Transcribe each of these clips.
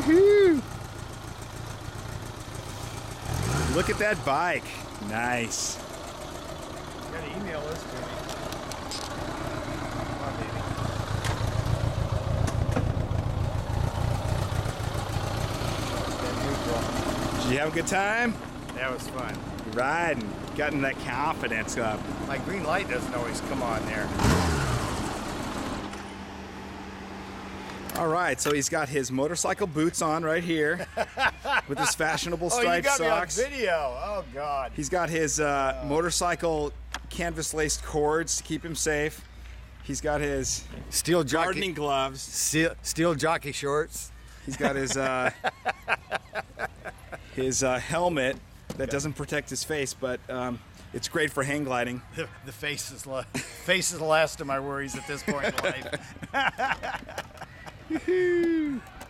Woohoo! Look at that bike. Nice. You gotta email this to me. Come on, baby. Did you have a good time? That was fun. Riding, getting that confidence up. My green light doesn't always come on there. All right, so he's got his motorcycle boots on right here with his fashionable Oh, you striped got socks. me on video. Oh, God. He's got his motorcycle canvas-laced cords to keep him safe. He's got his Steel gardening gloves. Steel jockey shorts. He's got his helmet that doesn't protect his face, but it's great for hang gliding. The face is the last of my worries at this point in life.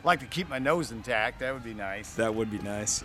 Like to keep my nose intact. That would be nice. That would be nice.